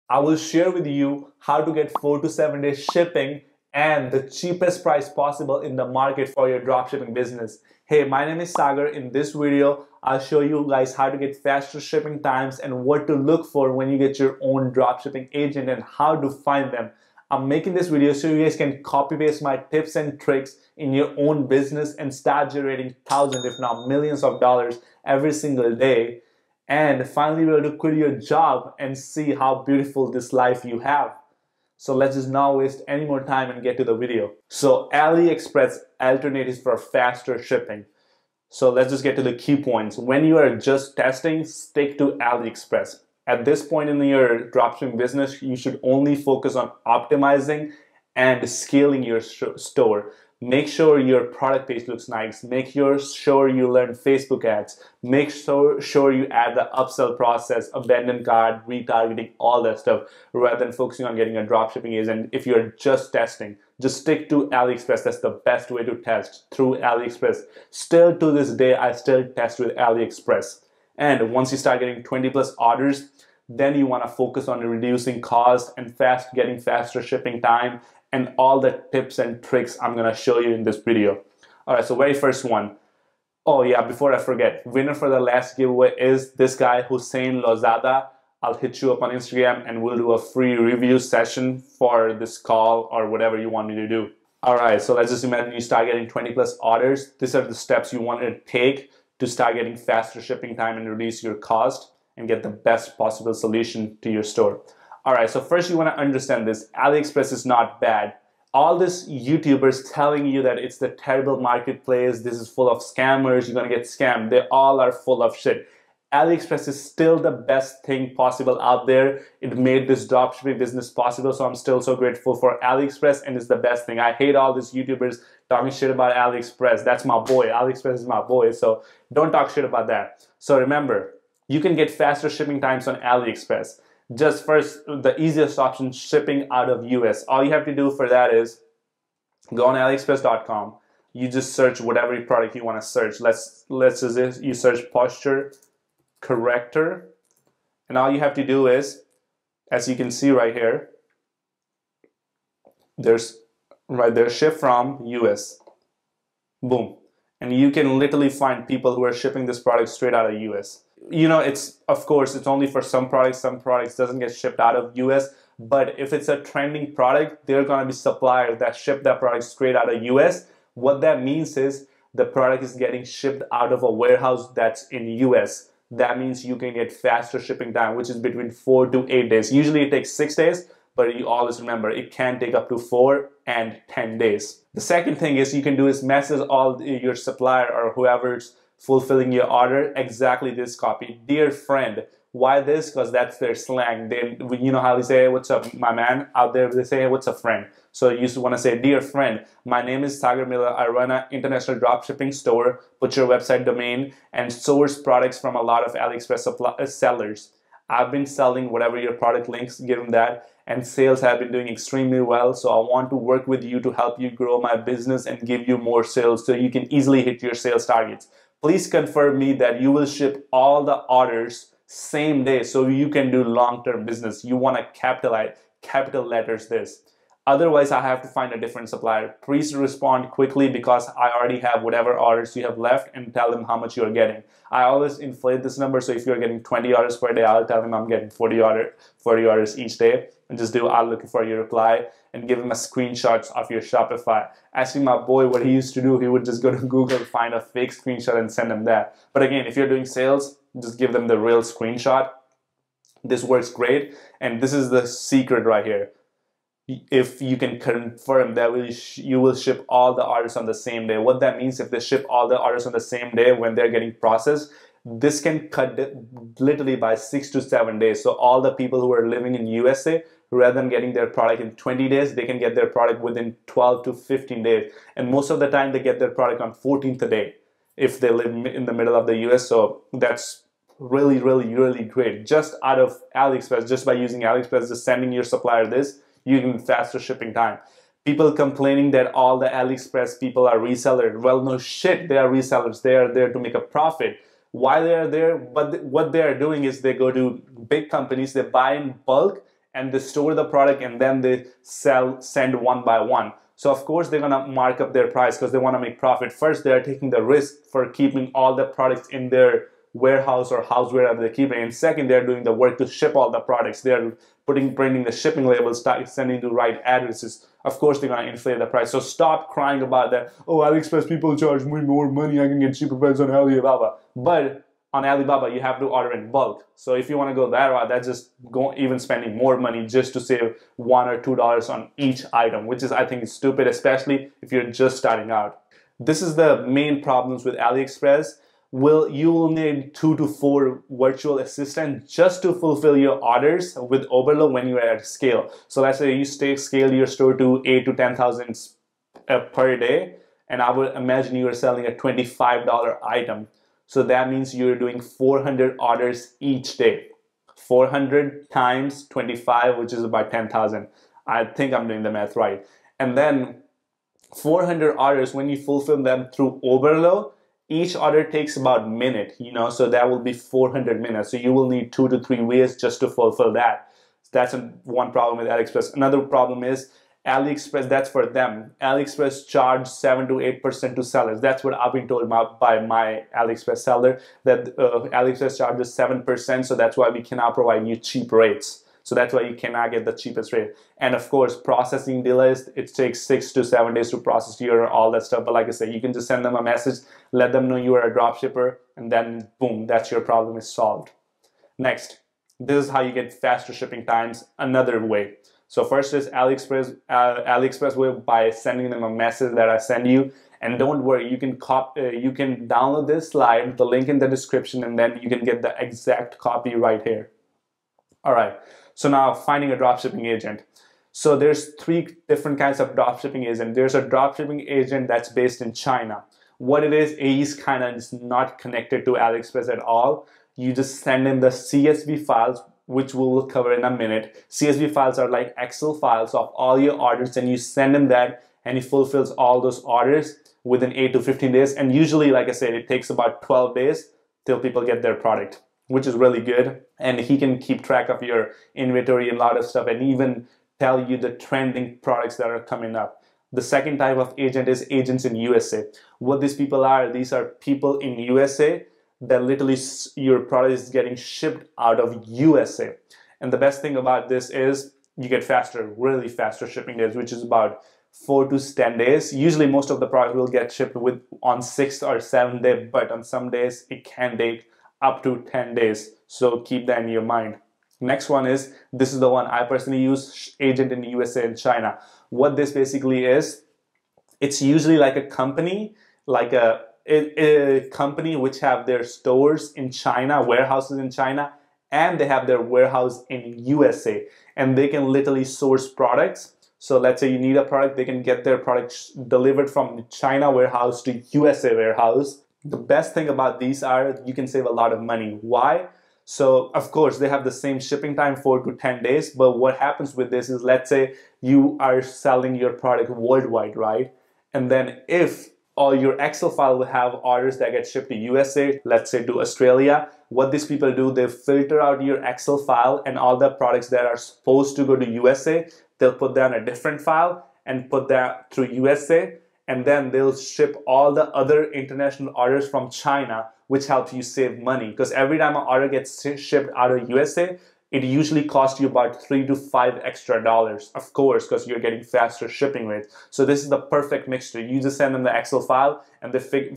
I will share with you how to get 4 to 7 days shipping and the cheapest price possible in the market for your dropshipping business. Hey, my name is Sagar. In this video, I'll show you guys how to get faster shipping times and what to look for when you get your own dropshipping agent and how to find them. I'm making this video so you guys can copy paste my tips and tricks in your own business and start generating thousands, if not millions of dollars every single day. And finally be able to quit your job and see how beautiful this life you have. So let's just not waste any more time and get to the video. So AliExpress alternatives for faster shipping. So let's just get to the key points. When you are just testing, stick to AliExpress. At this point in your dropshipping business, you should only focus on optimizing and scaling your store. Make sure your product page looks nice. Make sure you learn Facebook ads. Make sure you add the upsell process, abandoned cart, retargeting, all that stuff, rather than focusing on getting a dropshipping agent. If you're just testing, just stick to AliExpress. That's the best way to test, through AliExpress. Still to this day, I still test with AliExpress. And once you start getting 20 plus orders, then you want to focus on reducing cost and getting faster shipping time and all the tips and tricks I'm going to show you in this video. Alright, so very first one. Oh yeah, before I forget, winner for the last giveaway is this guy, Hussein Lozada. I'll hit you up on Instagram and we'll do a free review session for this call or whatever you want me to do. Alright, so let's just imagine you start getting 20 plus orders. These are the steps you want to take to start getting faster shipping time and reduce your cost and get the best possible solution to your store. Alright, so first you want to understand this. AliExpress is not bad. All these YouTubers telling you that it's the terrible marketplace, this is full of scammers, you're going to get scammed, they all are full of shit. AliExpress is still the best thing possible out there. It made this dropshipping business possible, so I'm still so grateful for AliExpress, and it's the best thing. I hate all these YouTubers talking shit about AliExpress. That's my boy. AliExpress is my boy, so don't talk shit about that. So remember, you can get faster shipping times on AliExpress. Just first, the easiest option, shipping out of US. All you have to do for that is go on aliexpress.com. You just search whatever product you want to search. Let's say you search posture corrector, and all you have to do is, as you can see right here, there's right there, ship from US. Boom. And you can literally find people who are shipping this product straight out of US. You know, of course, it's only for some products doesn't get shipped out of US, but if it's a trending product, there are going to be suppliers that ship that product straight out of US. What that means is the product is getting shipped out of a warehouse that's in US. That means you can get faster shipping time, which is between 4 to 8 days. Usually it takes 6 days, but you always remember it can take up to 4 and 10 days. The second thing is you can do is message all your supplier or whoever's fulfilling your order exactly this copy. Dear friend. Why this? Because that's their slang. You know how they say, what's up, my man? Out there, they say, what's up, friend? So you want to say, dear friend, my name is Sagar Miller. I run an international dropshipping store. Put your website domain and source products from a lot of AliExpress sellers. I've been selling whatever your product links, give them that, and sales have been doing extremely well. So I want to work with you to help you grow my business and give you more sales so you can easily hit your sales targets. Please confirm me that you will ship all the orders same day so you can do long-term business. You want to capital letters this. Otherwise, I have to find a different supplier. Please respond quickly because I already have whatever orders you have left and tell them how much you're getting. I always inflate this number, so if you're getting 20 orders per day, I'll tell them I'm getting 40 orders each day. And just I'll look for your reply and give him a screenshot of your Shopify. Actually, my boy, what he used to do, he would just go to Google, find a fake screenshot and send them that. But again, if you're doing sales, just give them the real screenshot. This works great, and this is the secret right here. If you can confirm that you will ship all the orders on the same day. What that means, if they ship all the orders on the same day when they're getting processed, this can cut literally by 6 to 7 days. So all the people who are living in USA, rather than getting their product in 20 days, they can get their product within 12 to 15 days. And most of the time they get their product on 14th day if they live in the middle of the US. So that's really, really, really great. Just out of AliExpress, just by using AliExpress, just sending your supplier this, you can faster shipping time. People complaining that all the AliExpress people are resellers. Well, no shit, they are resellers. They are there to make a profit. Why they are there? But what they are doing is they go to big companies, they buy in bulk, and they store the product and then they send one by one. So of course they're gonna mark up their price because they want to make profit. First, they're taking the risk for keeping all the products in their warehouse or house, wherever they keep it. And second, they're doing the work to ship all the products. They're printing the shipping labels, sending to the right addresses. Of course, they're gonna inflate the price. So stop crying about that. Oh, AliExpress people charge me more money. I can get cheaper prices on Alibaba. But on Alibaba, you have to order in bulk. So if you want to go that route, that's just even spending more money just to save $1 or $2 on each item, which is, I think, stupid, especially if you're just starting out. This is the main problems with AliExpress. You will need 2 to 4 virtual assistants just to fulfill your orders with Oberlo when you're at scale. So let's say you scale your store to 8 to 10,000 per day, and I would imagine you are selling a $25 item. So that means you're doing 400 orders each day. 400 times 25, which is about 10,000. I think I'm doing the math right. And then 400 orders, when you fulfill them through Oberlo, each order takes about a minute, so that will be 400 minutes. So you will need 2 to 3 ways just to fulfill that. That's one problem with AliExpress. Another problem is AliExpress, that's for them. AliExpress charge 7 to 8% to sellers. That's what I've been told by my AliExpress seller, that AliExpress charges 7%, so that's why we cannot provide you cheap rates. So that's why you cannot get the cheapest rate. And of course, processing delays, it takes 6 to 7 days to process all that stuff. But like I said, you can just send them a message, let them know you are a dropshipper, and then boom, that's your problem is solved. Next, this is how you get faster shipping times another way. So first is AliExpress way by sending them a message that I send you. And don't worry, you can download this slide, the link in the description, and then you can get the exact copy right here. All right, so now finding a dropshipping agent. So there's 3 different kinds of dropshipping agent. There's a dropshipping agent that's based in China. What it is, he's kind of not connected to AliExpress at all. You just send in the CSV files, which we will cover in a minute. CSV files are like Excel files of all your orders, and you send him that, and he fulfills all those orders within 8 to 15 days. And usually, like I said, it takes about 12 days till people get their product, which is really good. And he can keep track of your inventory and a lot of stuff, and even tell you the trending products that are coming up. The second type of agent is agents in USA. What these people are, these are people in USA that literally your product is getting shipped out of USA. And the best thing about this is you get really faster shipping days, which is about 4 to 10 days. Usually most of the product will get shipped on 6th or 7th day, but on some days it can take up to 10 days. So keep that in your mind. Next one is, this is the one I personally use, agent in USA and China. What this basically is, it's usually like a company, like a company which have their stores in China, warehouses in China, and they have their warehouse in USA, and they can literally source products. So let's say you need a product, they can get their products delivered from the China warehouse to USA warehouse. The best thing about these are you can save a lot of money. Why? So of course they have the same shipping time, 4 to 10 days, but what happens with this is, let's say you are selling your product worldwide, right? And then if all your Excel file will have orders that get shipped to USA, let's say to Australia, what these people do, they filter out your Excel file, and all the products that are supposed to go to USA, they'll put that in a different file and put that through USA, and then they'll ship all the other international orders from China, which helps you save money, because every time an order gets shipped out of USA, it usually costs you about $3 to $5 extra, of course, because you're getting faster shipping rates. So this is the perfect mixture. You just send them the Excel file, and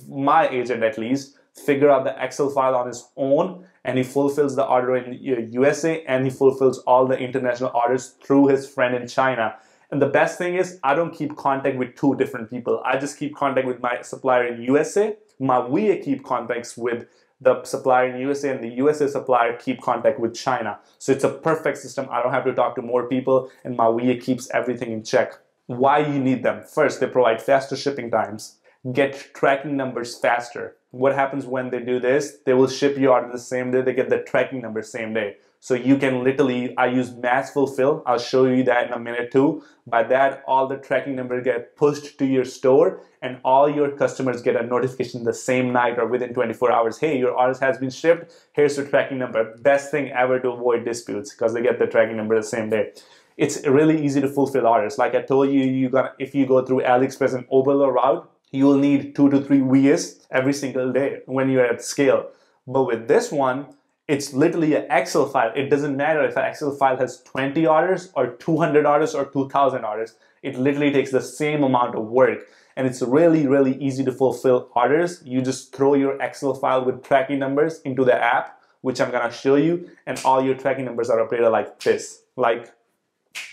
my agent at least figure out the Excel file on his own, and he fulfills the order in USA, and he fulfills all the international orders through his friend in China. And the best thing is, I don't keep contact with 2 different people. I just keep contact with my supplier in USA. My VA keep contacts with the supplier in USA, and the USA supplier keep contact with China. So it's a perfect system. I don't have to talk to more people, and my VA keeps everything in check. Why you need them? First, they provide faster shipping times, get tracking numbers faster. What happens when they do this? They will ship you order the same day, they get the tracking number same day. So you can literally, I use mass fulfill. I'll show you that in a minute too. By that, all the tracking numbers get pushed to your store and all your customers get a notification the same night or within 24 hours. Hey, your order has been shipped. Here's your tracking number. Best thing ever to avoid disputes because they get the tracking number the same day. It's really easy to fulfill orders. Like I told you, if you go through AliExpress and Oberlo route, you will need 2 to 3 VAs every single day when you're at scale. But with this one, it's literally an Excel file. It doesn't matter if an Excel file has 20 orders or 200 orders or 2,000 orders. It literally takes the same amount of work. And it's really, really easy to fulfill orders. You just throw your Excel file with tracking numbers into the app, which I'm gonna show you, and all your tracking numbers are updated like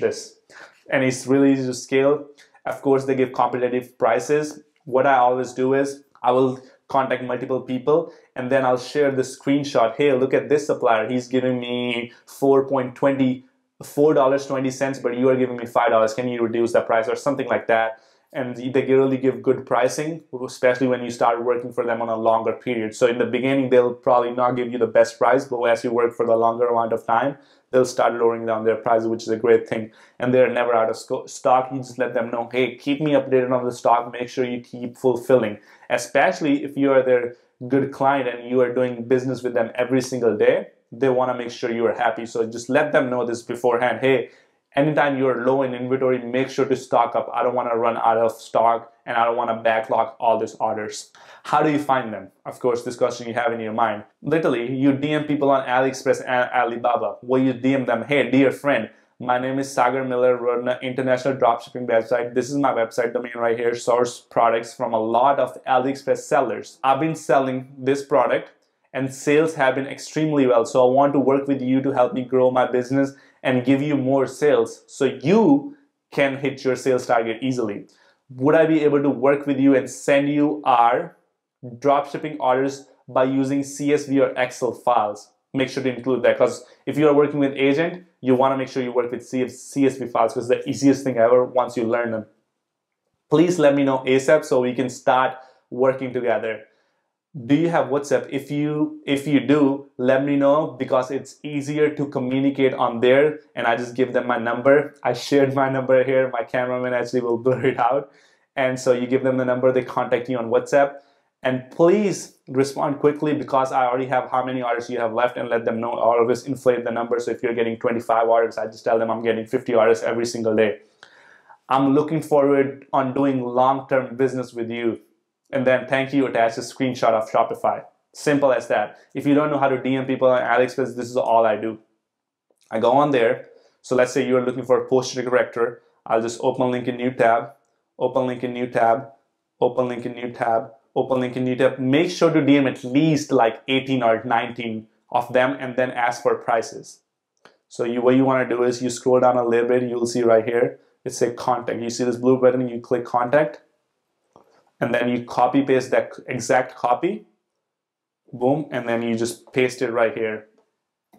this. And it's really easy to scale. Of course, they give competitive prices. What I always do is I will contact multiple people and then I'll share the screenshot. Hey, look at this supplier. He's giving me $4.20, but you are giving me $5. Can you reduce the price or something like that? And they really give good pricing, especially when you start working for them on a longer period. So in the beginning, they'll probably not give you the best price, but as you work for the longer amount of time, they'll start lowering down their prices, which is a great thing. And they're never out of stock. You just let them know, hey, keep me updated on the stock. Make sure you keep fulfilling, especially if you are their good client and you are doing business with them every single day. They want to make sure you are happy. So just let them know this beforehand. Hey, anytime you're low in inventory, make sure to stock up. I don't want to run out of stock and I don't want to backlog all these orders. How do you find them? Of course, this question you have in your mind. Literally, you DM people on AliExpress and Alibaba. Where you DM them, hey, dear friend, my name is Sagar Miller, run an international dropshipping website. This is my website domain right here, source products from a lot of AliExpress sellers. I've been selling this product and sales have been extremely well. So I want to work with you to help me grow my business and give you more sales so you can hit your sales target easily. Would I be able to work with you and send you our dropshipping orders by using CSV or Excel files? Make sure to include that, because if you are working with agent, you want to make sure you work with CSV files because it's the easiest thing ever once you learn them. Please let me know ASAP so we can start working together. Do you have WhatsApp? If you do, let me know because it's easier to communicate on there, and I just give them my number. I shared my number here. My cameraman actually will blur it out. And so you give them the number, they contact you on WhatsApp. And please respond quickly because I already have how many orders you have left, and let them know. I always inflate the number. So if you're getting 25 orders, I just tell them I'm getting 50 orders every single day. I'm looking forward on doing long-term business with you. And then thank you, attach a screenshot of Shopify. Simple as that. If you don't know how to DM people on AliExpress, this is all I do. I go on there. So let's say you're looking for a posture corrector. I'll just open link in new tab, open link in new tab, open link in new tab, open link in new tab. Make sure to DM at least like 18 or 19 of them and then ask for prices. So what you want to do is you scroll down a little bit, you'll see right here, it says contact. You see this blue button, you click contact. And then you copy paste that exact copy, boom, and then you just paste it right here,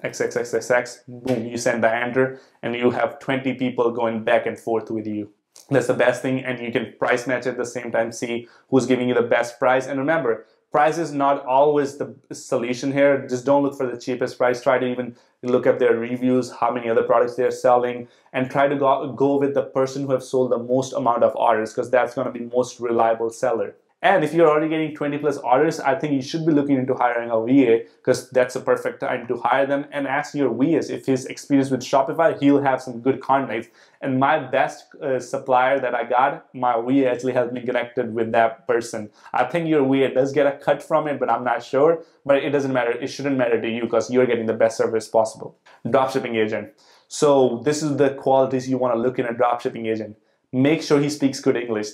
XXXXX, boom, you send the enter, and you have 20 people going back and forth with you. That's the best thing, and you can price match at the same time, see who's giving you the best price. And remember, price is not always the solution here. Just don't look for the cheapest price. Try to even look at their reviews, how many other products they're selling, and try to go with the person who have sold the most amount of orders, because that's going to be most reliable seller. And if you're already getting 20 plus orders, I think you should be looking into hiring a VA, because that's a perfect time to hire them. And ask your VAs if he's experienced with Shopify, he'll have some good contacts. And my best supplier that I got, my VA actually helped me connected with that person. I think your VA does get a cut from it, but I'm not sure. But it doesn't matter. It shouldn't matter to you because you're getting the best service possible. Dropshipping agent. So this is the qualities you want to look in a dropshipping agent. Make sure he speaks good English.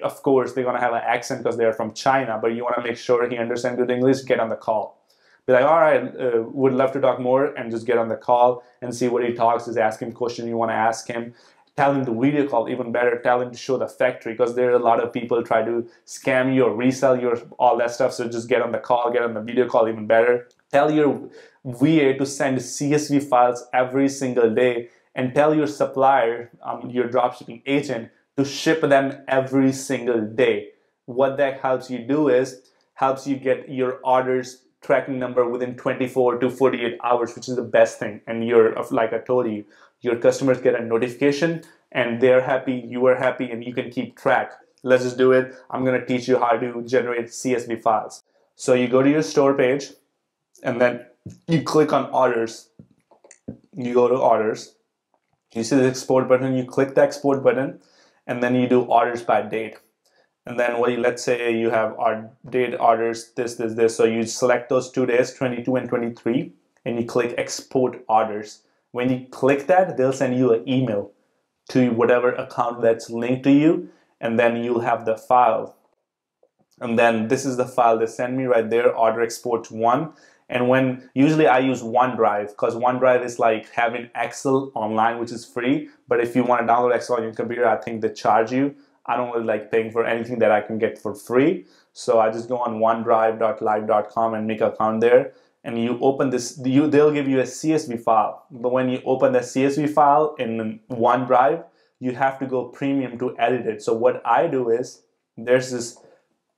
Of course, they're going to have an accent because they're from China, but you want to make sure he understands good English. Get on the call. Be like, all right, would love to talk more, and just get on the call and see what he talks. Just ask him question you want to ask him. Tell him to video call, even better. Tell him to show the factory, because there are a lot of people try to scam you or resell you or all that stuff. So just get on the call, get on the video call, even better. Tell your VA to send CSV files every single day, and tell your supplier, your dropshipping agent, to ship them every single day. What that helps you do is helps you get your orders tracking number within 24 to 48 hours, which is the best thing. And like I told you, your customers get a notification and they're happy, you are happy, and you can keep track. Let's just do it. I'm going to teach you how to generate CSV files. So you go to your store page and then you click on orders. You go to orders. You see the export button, you click the export button, and then you do orders by date. And then let's say you have our date orders, this. So you select those 2 days, 22 and 23, and you click export orders. When you click that, they'll send you an email to whatever account that's linked to you, and then you'll have the file. And then this is the file they send me right there, order export 1. And usually I use OneDrive, because OneDrive is like having Excel online, which is free. But if you want to download Excel on your computer, I think they charge you. I don't really like paying for anything that I can get for free. So I just go on onedrive.live.com and make an account there. And you open this, they'll give you a CSV file. But when you open the CSV file in OneDrive, you have to go premium to edit it. So what I do is, there's this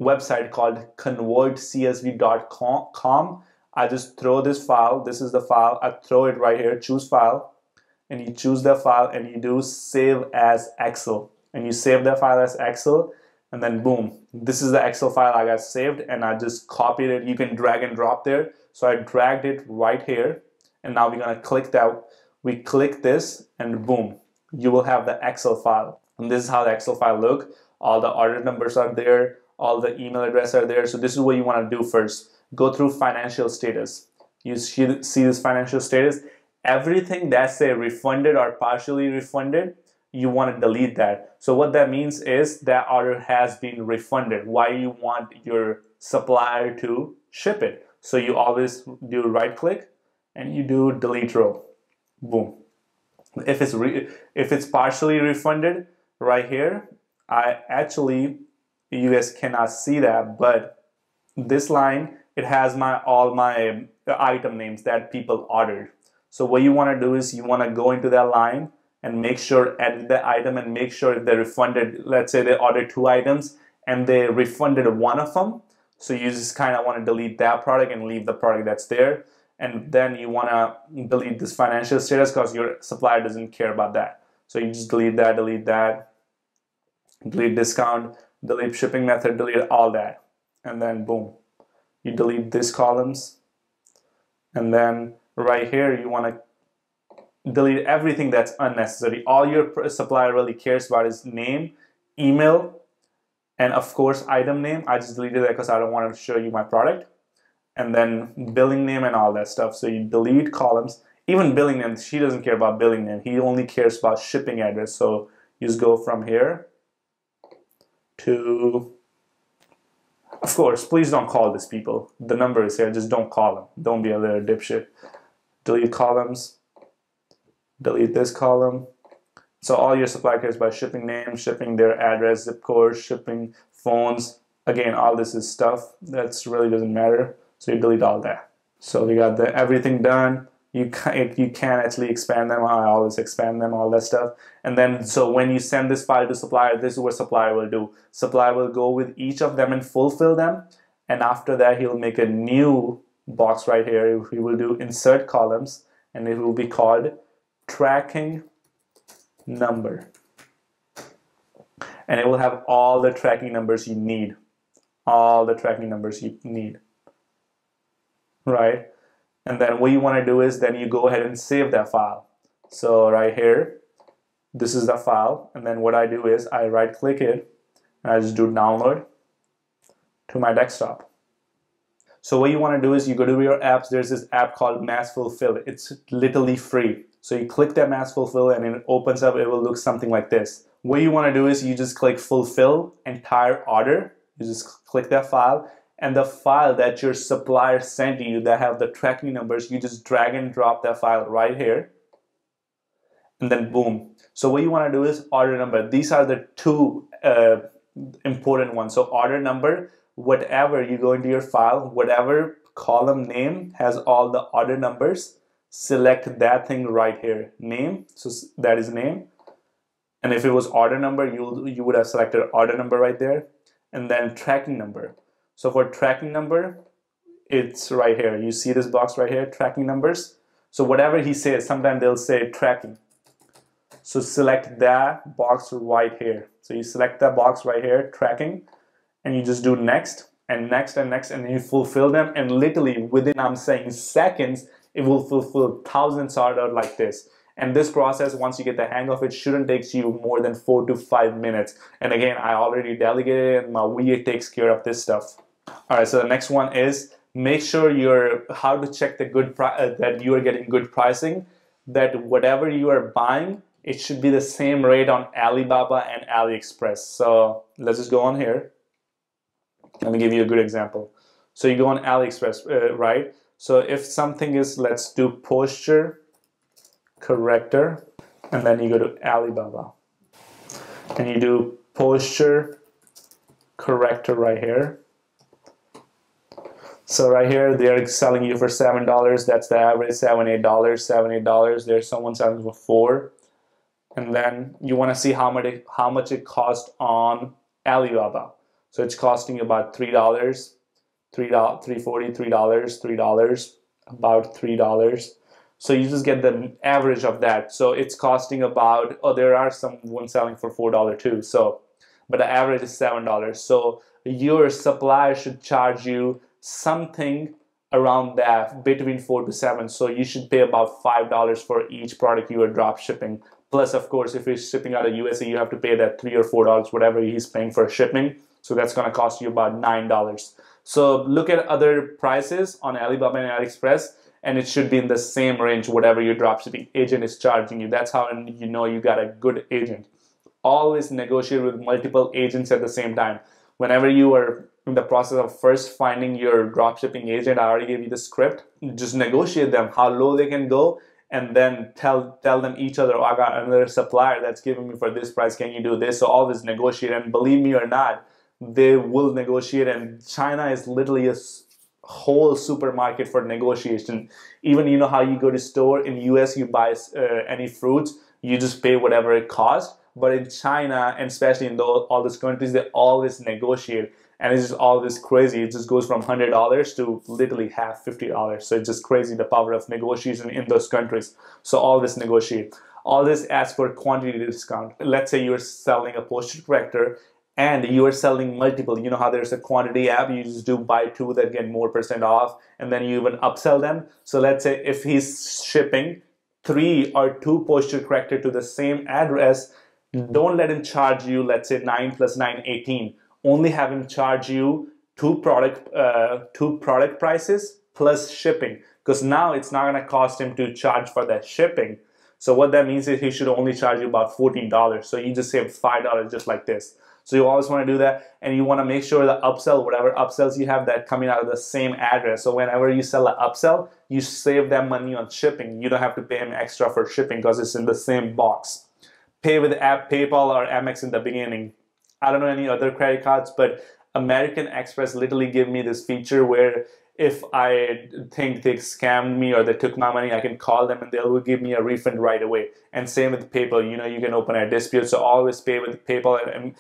website called convertcsv.com. I just throw this file, this is the file, I throw it right here, choose file, and you choose the file and you do save as Excel. And you save the file as Excel, and then boom, this is the Excel file I got saved, and I just copied it. You can drag and drop there. So I dragged it right here, and now we're gonna click that. We click this, and boom, you will have the Excel file. And this is how the Excel file look. All the order numbers are there, all the email addresses are there. So this is what you wanna do first. Go through financial status. You see this financial status. Everything that's refunded or partially refunded, you want to delete that. So what that means is that order has been refunded. Why you want your supplier to ship it? So you always do right click and you do delete row. Boom. If it's partially refunded right here, you guys cannot see that, but this line, it has all my item names that people ordered. So what you want to do is you want to go into that line and make sure, edit the item and make sure if they refunded, let's say they ordered 2 items and they refunded one of them. So you just kind of want to delete that product and leave the product that's there. And then you want to delete this financial status because your supplier doesn't care about that. So you just delete that, delete discount, delete shipping method, delete all that. And then boom, you delete these columns. And then right here, you want to delete everything that's unnecessary. All your supplier really cares about is name, email, and of course item name. I just deleted that because I don't want to show you my product. And then billing name and all that stuff. So you delete columns. Even billing name, she doesn't care about billing name. He only cares about shipping address. So you just go from here to, of course, please don't call these people. The number is here, just don't call them. Don't be a little dipshit. Delete columns. Delete this column. So all your supplier cares by shipping name, shipping their address, zip code, shipping phones. Again, all this is stuff that really doesn't matter. So you delete all that. So we got everything done. You can actually expand them. I always expand them, all that stuff. And then, so when you send this file to supplier, this is what supplier will do. Supplier will go with each of them and fulfill them. And after that, he'll make a new box right here. He will do insert columns, and it will be called tracking number. And it will have all the tracking numbers you need. All the tracking numbers you need. Right? And then what you want to do is then you go ahead and save that file. So right here, this is the file. And then what I do is I right click it and I just do download to my desktop. So what you want to do is you go to your apps. There's this app called Mass Fulfill. It's literally free. So you click that Mass Fulfill and it opens up. It will look something like this. What you want to do is you just click fulfill entire order. You just click that file. And the file that your supplier sent you that have the tracking numbers, you just drag and drop that file right here. And then boom. So what you want to do is order number. These are the 2 important ones. So order number, whatever you go into your file, whatever column name has all the order numbers, select that thing right here. Name, so that is name. And if it was order number, you would have selected order number right there. And then tracking number. So for tracking number, it's right here. You see this box right here, tracking numbers. So whatever he says, sometimes they'll say tracking. So select that box right here. So you select that box right here, tracking, and you just do next and next and next, and you fulfill them, and literally within, I'm saying, seconds, it will fulfill thousands ordered like this. And this process, once you get the hang of it, shouldn't take you more than 4 to 5 minutes. And again, I already delegated, and my V8 takes care of this stuff. All right, so the next one is make sure how to check the that you are getting good pricing, that whatever you are buying, it should be the same rate on Alibaba and AliExpress. So let's just go on here. Let me give you a good example. So you go on AliExpress, right? So if something is, let's do posture corrector, and then you go to Alibaba and you do posture corrector right here. So right here they're selling you for $7. That's the average, $7, $8. There's someone selling for $4. And then you want to see how much it cost on Alibaba. So it's costing about $3, $3.40, $3, about $3. So you just get the average of that. So it's costing about, oh, there are some one selling for $4 too. So, but the average is $7. So your supplier should charge you something around that, between 4 to 7. So you should pay about $5 for each product you are drop shipping. Plus, of course, if you're shipping out of USA, you have to pay that $3 or $4, whatever he's paying for shipping. So that's going to cost you about $9. So look at other prices on Alibaba and AliExpress, and it should be in the same range, whatever your dropshipping agent is charging you. That's how you know you got a good agent. Always negotiate with multiple agents at the same time. Whenever you are in the process of first finding your dropshipping agent, I already gave you the script. Just negotiate them, how low they can go, and then tell them each other, oh, I got another supplier that's giving me for this price, can you do this? So always negotiate, and believe me or not, they will negotiate. And China is literally a whole supermarket for negotiation. Even, you know how you go to store in US, you buy any fruits, you just pay whatever it costs. But in China, and especially in all these countries, they always negotiate. And it's just always crazy. It just goes from $100 to literally half, $50. So it's just crazy, the power of negotiation in those countries. So always negotiate. Always ask for quantity discount. Let's say you're selling a posture corrector and you are selling multiple. You know how there's a quantity app, you just do buy two that get more % off, and then you even upsell them. So let's say if he's shipping 3 or 2 posture corrector to the same address, don't let him charge you, let's say 9 plus 9, 18. Only have him charge you two product prices plus shipping, because now it's not going to cost him to charge for that shipping. So what that means is he should only charge you about $14. So you just save $5 just like this. So you always want to do that, and you want to make sure the upsell, whatever upsells you have, that coming out of the same address. So whenever you sell an upsell, you save that money on shipping. You don't have to pay him extra for shipping because it's in the same box. Pay with PayPal or Amex in the beginning. I don't know any other credit cards, but American Express literally give me this feature where if I think they scammed me or they took my money, I can call them and they will give me a refund right away. And same with PayPal. You know, you can open a dispute, so always pay with PayPal and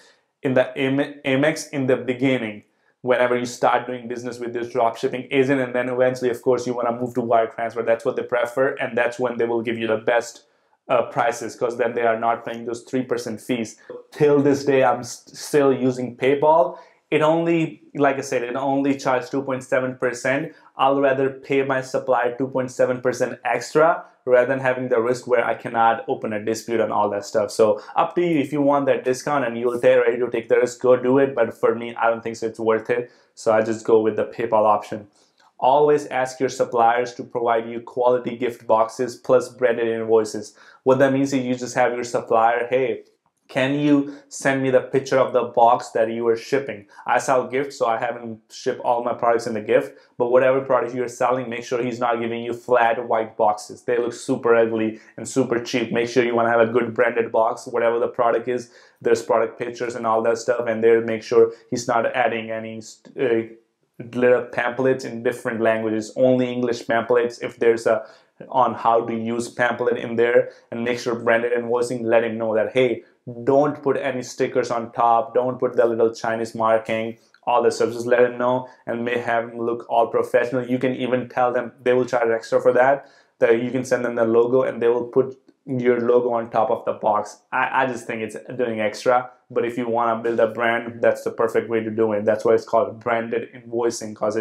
in the Amex in the beginning whenever you start doing business with this dropshipping agent, and then eventually, of course, you want to move to wire transfer. That's what they prefer, and that's when they will give you the best prices, because then they are not paying those 3% fees. Till this day, I'm still using PayPal. It only, like I said, it only charges 2.7%. I'll rather pay my supplier 2.7% extra rather than having the risk where I cannot open a dispute and all that stuff. So up to you. If you want that discount and you're ready to take the risk, go do it. But for me, I don't think so it's worth it. So I just go with the PayPal option. Always ask your suppliers to provide you quality gift boxes plus branded invoices. What that means is you just have your supplier, hey, can you send me the picture of the box that you are shipping? I sell gifts, so I haven't shipped all my products in the gift, but whatever product you're selling, make sure he's not giving you flat white boxes. They look super ugly and super cheap. Make sure you want to have a good branded box, whatever the product is. There's product pictures and all that stuff, and there make sure he's not adding any little pamphlets in different languages, only English pamphlets. If there's a on how to use pamphlet in there, and make sure branded invoicing, let him know that, hey, don't put any stickers on top, don't put the little Chinese marking. all this stuff. Just let them know and may have them look all professional. You can even tell them they will charge extra for that. That you can send them the logo and they will put your logo on top of the box. I just think it's doing extra, but if you want to build a brand, that's the perfect way to do it. That's why it's called branded invoicing, because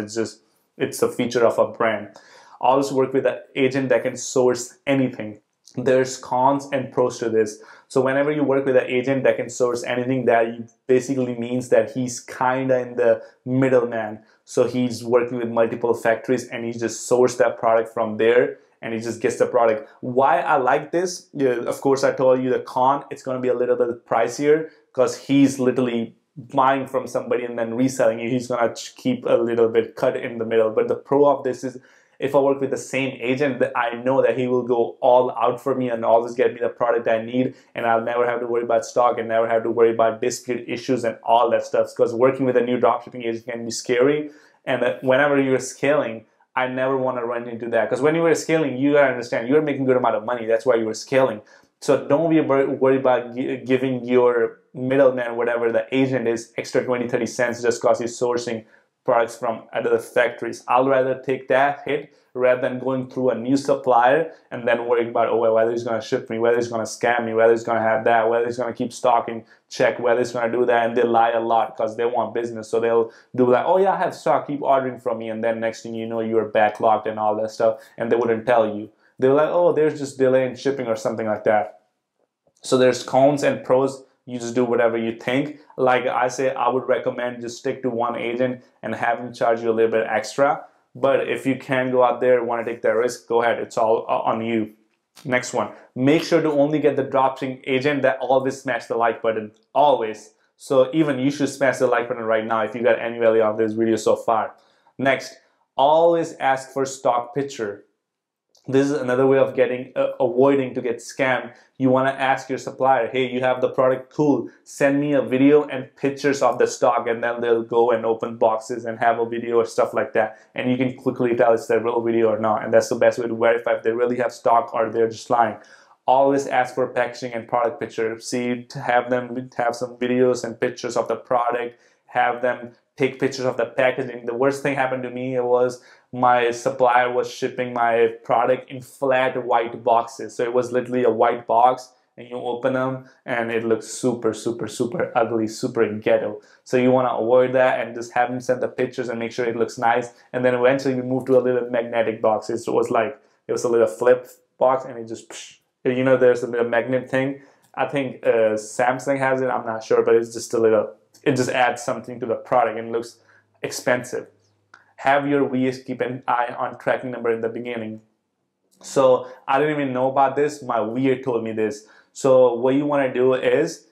it's a feature of a brand. Also work with an agent that can source anything. There's cons and pros to this. So whenever you work with an agent that can source anything, that basically means that he's kinda in the middleman. So he's working with multiple factories and he just sourced that product from there and he just gets the product. Why I like this, yeah, of course I told you the con, it's gonna be a little bit pricier because he's literally buying from somebody and then reselling you. He's gonna keep a little bit cut in the middle. But the pro of this is, if I work with the same agent, I know that he will go all out for me and always get me the product I need, and I'll never have to worry about stock and never have to worry about dispute issues and all that stuff. Because working with a new dropshipping agent can be scary, and whenever you're scaling, I never want to run into that. Because when you were scaling, you gotta understand you're making a good amount of money. That's why you were scaling. So don't be worried about giving your middleman, whatever the agent is, extra 20-30 cents just because he's sourcing products from other factories. I'll rather take that hit rather than going through a new supplier and then worrying about, oh, whether he's going to ship me, whether he's going to scam me, whether he's going to have that, whether he's going to keep stocking, check whether he's going to do that. And they lie a lot because they want business. So they'll do like, oh yeah, I have stock, keep ordering from me. And then next thing you know, you're backlogged and all that stuff. And they wouldn't tell you. They're like, oh, there's just delay in shipping or something like that. So there's cons and pros. You just do whatever you think. Like I say, I would recommend just stick to one agent and have him charge you a little bit extra. But if you can go out there and want to take that risk, go ahead. It's all on you. Next one. Make sure to only get the dropshipping agent that always smash the like button. Always. So even you should smash the like button right now if you got any value out of this video so far. Next. Always ask for stock picture. This is another way of avoiding to get scammed. You want to ask your supplier, hey, you have the product, cool, send me a video and pictures of the stock, and then they'll go and open boxes and have a video or stuff like that, and you can quickly tell it's their real video or not. And that's the best way to verify if they really have stock or they're just lying. Always ask for packaging and product picture. See, have them have some videos and pictures of the product, have them take pictures of the packaging. The worst thing happened to me was my supplier was shipping my product in flat white boxes. So it was literally a white box and you open them and it looks super, super, super ugly, super ghetto. So you want to avoid that and just have them send the pictures and make sure it looks nice. And then eventually we moved to a little magnetic box. It was a little flip box and it just, you know, there's a little magnet thing. I think Samsung has it, I'm not sure, but it's just a little, it just adds something to the product and it looks expensive. Have your VAs keep an eye on tracking number in the beginning. So I didn't even know about this. My VA told me this. So what you want to do is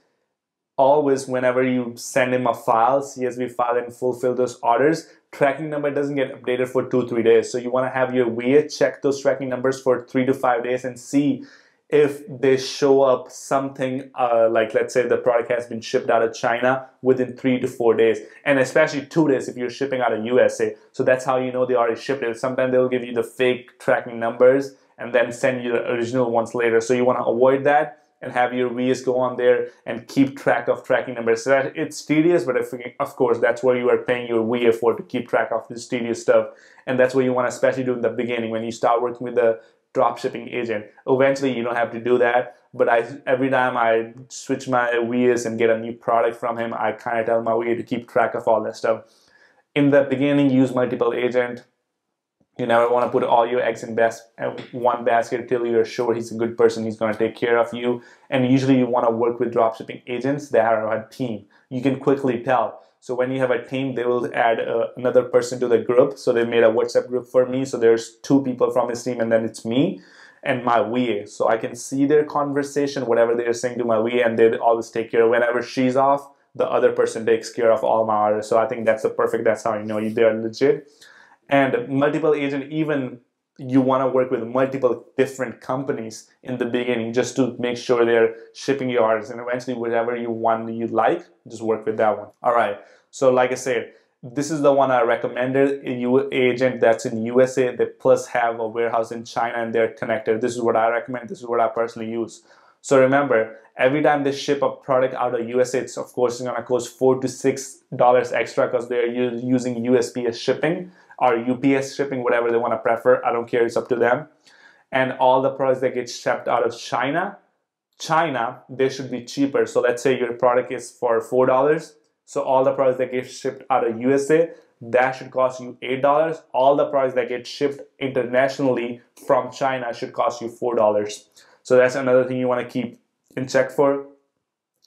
always, whenever you send him a file, CSV file, and fulfill those orders, tracking number doesn't get updated for 2-3 days. So you want to have your VA check those tracking numbers for 3 to 5 days and see if they show up something like, let's say the product has been shipped out of China within 3 to 4 days, and especially 2 days if you're shipping out of USA. So that's how you know they already shipped it. Sometimes they'll give you the fake tracking numbers and then send you the original ones later. So you want to avoid that and have your VAs go on there and keep track of tracking numbers. So that it's tedious, but of course that's what you are paying your VA for, to keep track of this tedious stuff. And that's what you want to especially do in the beginning when you start working with the dropshipping agent. Eventually you don't have to do that, but every time I switch my VAs and get a new product from him, I kind of tell my VA to keep track of all that stuff. In the beginning, use multiple agent. You never want to put all your eggs in one basket till you're sure he's a good person, he's going to take care of you. And usually you want to work with dropshipping agents that are a team. You can quickly tell. So when you have a team, they will add another person to the group. So they made a WhatsApp group for me. So there's 2 people from his team, and then it's me and my VA. So I can see their conversation, whatever they're saying to my VA, and they always take care. Whenever she's off, the other person takes care of all my orders. So I think that's that's how you know they're legit. And multiple agent, even you want to work with multiple different companies in the beginning just to make sure they're shipping your orders, and eventually whatever you like, just work with that one. All right, so like I said, this is the one I recommended. A agent that's in USA, they plus have a warehouse in China and they're connected. This is what I recommend. This is what I personally use. So remember, every time they ship a product out of USA, it's of course going to cost $4 to $6 extra because they're using USPS shipping or UPS shipping, whatever they want to prefer. I don't care, it's up to them. And all the products that get shipped out of China, they should be cheaper. So let's say your product is for $4. So all the products that get shipped out of USA, that should cost you $8. All the products that get shipped internationally from China should cost you $4. So that's another thing you want to keep in check for.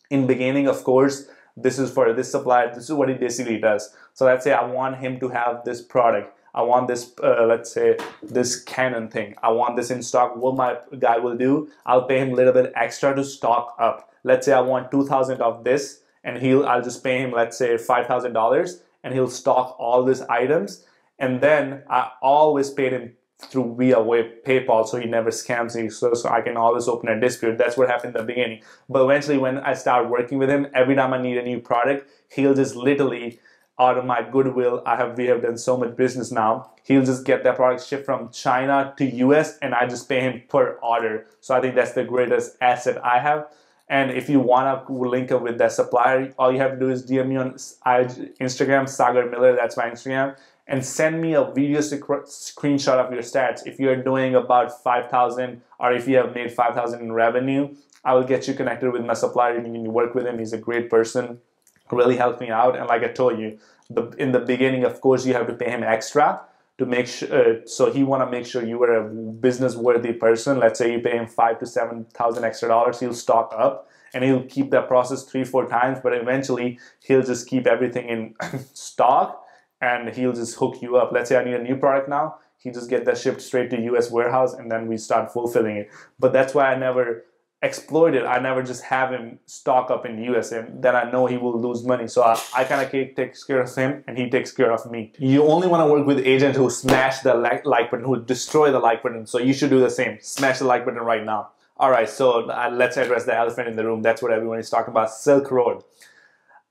In beginning, of course, this is for this supplier. This is what he basically does. So let's say I want him to have this product. I want this, let's say, this Canon thing. I want this in stock. What my guy will do, I'll pay him a little bit extra to stock up. Let's say I want 2,000 of this, and I'll just pay him, let's say, $5,000, and he'll stock all these items. And then I always paid him through via PayPal, so he never scams me. So I can always open a dispute. That's what happened in the beginning. But eventually, when I start working with him, every time I need a new product, he'll just literally, out of my goodwill, we have done so much business now, he'll just get that product shipped from China to US, and I just pay him per order. So I think that's the greatest asset I have. And if you want to link up with that supplier, all you have to do is DM me on Instagram, Sagar Miller, that's my Instagram, and send me a video screenshot of your stats. If you're doing about 5,000, or if you have made 5,000 in revenue, I will get you connected with my supplier. You can work with him. He's a great person, really helped me out. And like I told you, in the beginning, of course, you have to pay him extra to make sure. So he want to make sure you are a business worthy person. Let's say you pay him $5,000 to $7,000 extra. He'll stock up and he'll keep that process 3-4 times. But eventually, he'll just keep everything in stock. And he'll just hook you up. Let's say I need a new product now. He just get that shipped straight to US warehouse, and then we start fulfilling it. But that's why I never exploit it. I never just have him stock up in the US, and then I know he will lose money. So I kind of take care of him, and he takes care of me. You only want to work with agents who smash the like button, who destroy the like button. So you should do the same. Smash the like button right now. All right, so let's address the elephant in the room. That's what everyone is talking about, Silk Road.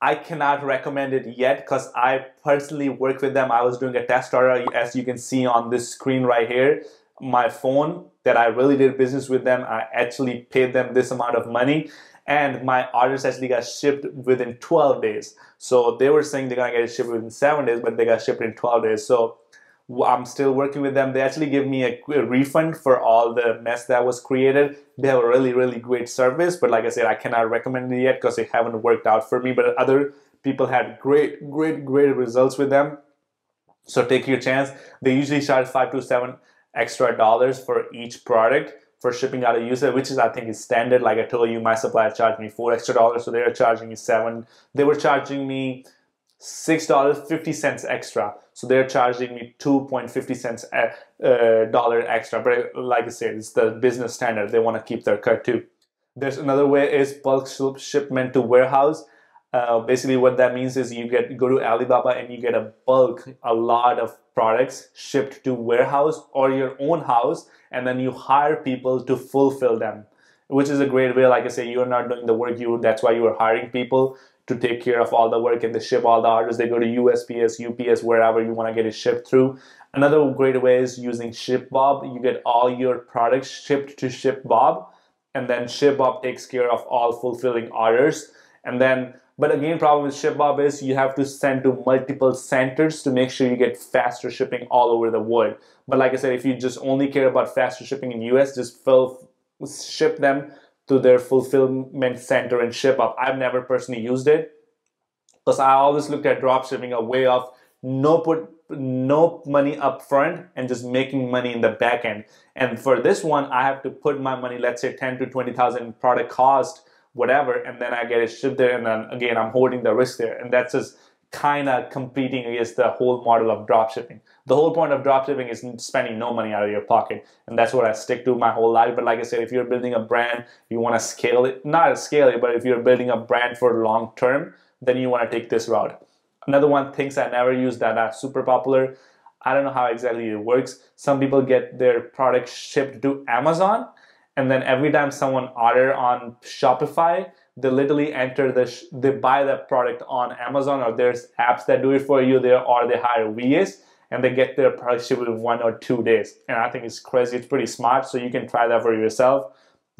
I cannot recommend it yet because I personally work with them. I was doing a test order, as you can see on this screen right here. My phone that I really did business with them, I actually paid them this amount of money, and my orders actually got shipped within 12 days. So they were saying they're gonna get it shipped within 7 days, but they got shipped in 12 days. So I'm still working with them. They actually give me a refund for all the mess that was created. They have a really, really great service, but like I said, I cannot recommend it yet because they haven't worked out for me. But other people had great results with them. So take your chance. They usually charge $5 to $7 extra for each product for shipping out of USA, which is, I think, is standard. Like I told you, my supplier charged me $4 extra, so they are charging me $7. They were charging me $6.50 extra, so they're charging me $2.50 dollar extra. But like I said, it's the business standard. They want to keep their cut too. There's another way is bulk shipment to warehouse. Basically, what that means is you go to Alibaba and you get a lot of products shipped to warehouse or your own house, and then you hire people to fulfill them, which is a great way. Like I say, you're not doing the work. That's why you are hiring people to take care of all the work, and they ship all the orders. They go to USPS, UPS, wherever you want to get it shipped through. Another great way is using ShipBob. You get all your products shipped to ShipBob, and then ShipBob takes care of all fulfilling orders. And then, but again, problem with ShipBob is you have to send to multiple centers to make sure you get faster shipping all over the world. But like I said, if you just only care about faster shipping in US, just ship them to their fulfillment center and ShipBob. I've never personally used it because I always looked at dropshipping a way of no money up front and just making money in the back end. And for this one, I have to put my money, let's say 10 to 20,000 product cost, whatever, and then I get it shipped there, and then again I'm holding the risk there, and that's just kind of competing against the whole model of dropshipping. The whole point of dropshipping is spending no money out of your pocket, and that's what I stick to my whole life. But like I said, if you're building a brand, you want to scale it, not scale it, but if you're building a brand for long term, then you want to take this route. Another one, things I never use that are super popular. I don't know how exactly it works. Some people get their product shipped to Amazon, and then every time someone order on Shopify, they literally enter they buy that product on Amazon, or there's apps that do it for you there, or they hire VAs and they get their product shipped in 1 or 2 days. And I think it's crazy. It's pretty smart. So you can try that for yourself.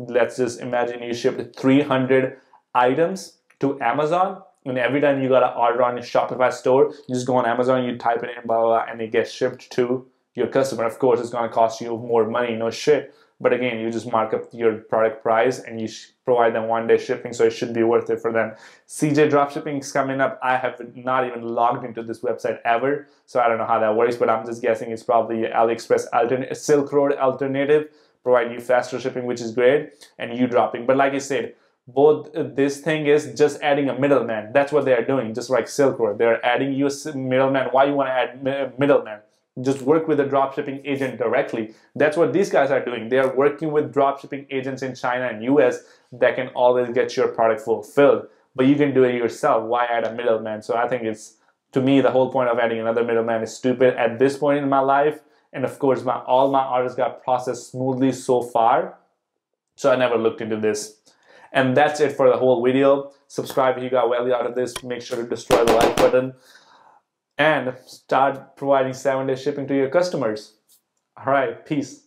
let's just imagine you shipped 300 items to Amazon, and every time you got an order on your Shopify store, you just go on Amazon, you type it in, blah, blah, blah, and it gets shipped to your customer. Of course, it's going to cost you more money, no shit. But again, you just mark up your product price and you provide them 1-day shipping, so it should be worth it for them. CJ Dropshipping is coming up. I have not even logged into this website ever, so I don't know how that works, but I'm just guessing it's probably AliExpress Silk Road alternative, provide you faster shipping, which is great, and UDropping. But like I said, both this thing is just adding a middleman. That's what they are doing, just like Silk Road. They're adding you a middleman. Why you want to add middleman? Just work with a dropshipping agent directly. That's what these guys are doing. They are working with dropshipping agents in China and US that can always get your product fulfilled. But you can do it yourself. Why add a middleman? So I think it's, to me, the whole point of adding another middleman is stupid at this point in my life. And of course, all my orders got processed smoothly so far. So I never looked into this. And that's it for the whole video. Subscribe if you got value out of this. Make sure to destroy the like button and start providing 7-day shipping to your customers. All right, peace.